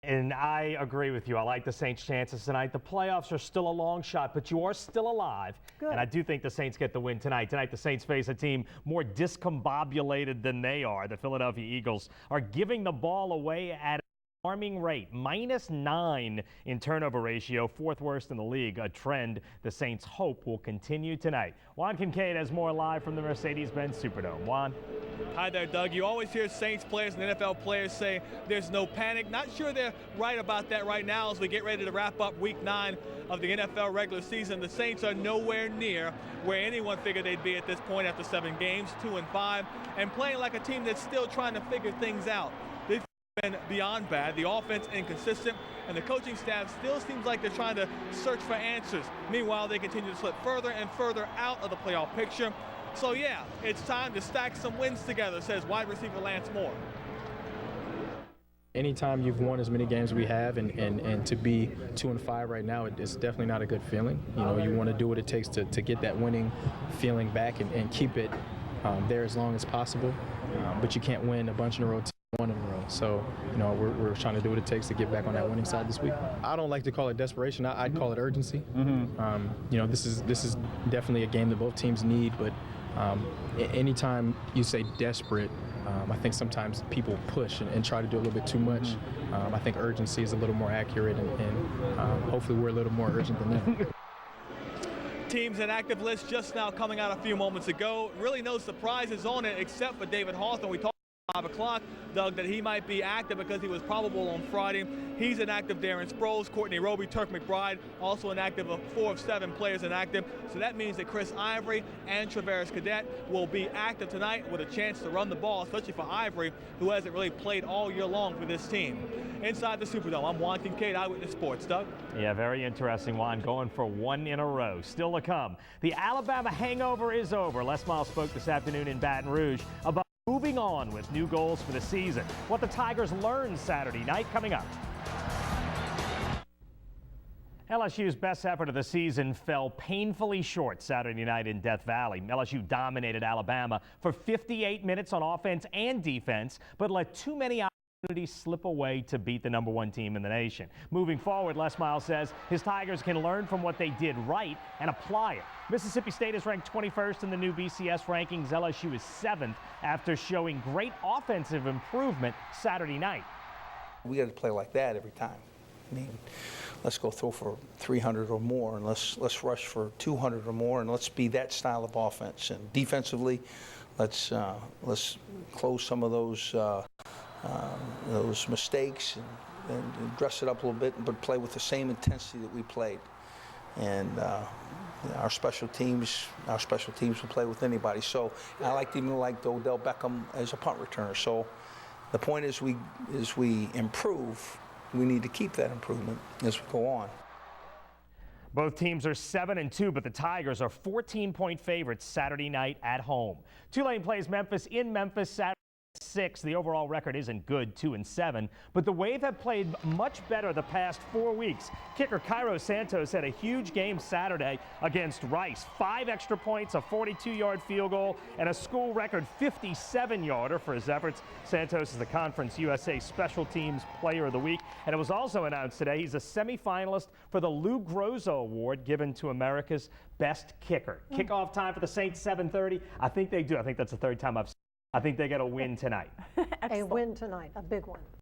And I agree with you. I like the Saints' chances tonight. The playoffs are still a long shot, but you are still alive. Good. And I do think the Saints get the win tonight. Tonight, the Saints face a team more discombobulated than they are. The Philadelphia Eagles are giving the ball away at an alarming rate. -9 in turnover ratio, fourth worst in the league, a trend the Saints hope will continue tonight. Juan Kincaid has more live from the Mercedes-Benz Superdome. Juan. Hi there, Doug. You always hear Saints players and NFL players say there's no panic. Not sure they're right about that right now as we get ready to wrap up Week 9 of the NFL regular season. The Saints are nowhere near where anyone figured they'd be at this point after 7 games, 2-5, and playing like a team that's still trying to figure things out. They've been beyond bad. The offense inconsistent, and the coaching staff still seems like they're trying to search for answers. Meanwhile, they continue to slip further and further out of the playoff picture. So yeah, it's time to stack some wins together, says wide receiver Lance Moore. Anytime you've won as many games as we have and to be 2-5 right now, it's definitely not a good feeling. You know, you want to do what it takes to get that winning feeling back and keep it there as long as possible. But you can't win a bunch in a row, 1 in a row. So, you know, we're trying to do what it takes to get back on that winning side this week. I don't like to call it desperation. I'd call it urgency. You know, this is definitely a game that both teams need, but anytime you say desperate, I think sometimes people push and try to do a little bit too much. I think urgency is a little more accurate, and hopefully we're a little more urgent than them. Teams and active list just now coming out a few moments ago. Really no surprises on it except for David Hawthorne. We talked 5 o'clock, Doug, that he might be active because he was probable on Friday. He's inactive. Darren Sproles, Courtney Roby, Turk McBride, also inactive. 4 of 7 players inactive. So that means that Chris Ivory and Travaris Cadet will be active tonight with a chance to run the ball, especially for Ivory, who hasn't really played all year long for this team. Inside the Superdome, I'm Juan Kincaid, Eyewitness Sports. Doug? Yeah, very interesting, Juan, going for 1 in a row. Still to come. The Alabama hangover is over. Les Miles spoke this afternoon in Baton Rouge about moving on with new goals for the season. What the Tigers learned Saturday night coming up. LSU's best effort of the season fell painfully short Saturday night in Death Valley. LSU dominated Alabama for 58 minutes on offense and defense, but let too many opportunities slip away to beat the #1 team in the nation. Moving forward, Les Miles says his Tigers can learn from what they did right and apply it. Mississippi State is ranked 21st in the new BCS rankings. LSU is 7th after showing great offensive improvement Saturday night. We got to play like that every time. I mean, let's go throw for 300 or more, and let's rush for 200 or more, and let's be that style of offense. And defensively, let's close some of those mistakes and dress it up a little bit, but play with the same intensity that we played. And our special teams will play with anybody. So I even like Odell Beckham as a punt returner. So the point is, we improve. We need to keep that improvement as we go on. Both teams are 7-2, but the Tigers are 14-point favorites Saturday night at home. Tulane plays Memphis in Memphis Saturday. 6. The overall record isn't good, 2-7, but the Wave have played much better the past 4 weeks. Kicker Cairo Santos had a huge game Saturday against Rice. 5 extra points, a 42-yard field goal, and a school record 57-yarder for his efforts. Santos is the Conference USA Special Teams Player of the Week, and it was also announced today he's a semifinalist for the Lou Groza Award given to America's best kicker. Kickoff time for the Saints, 7:30. I think they do. I think that's the 3rd time I've seen. I think they get a win tonight. A win tonight, a big one.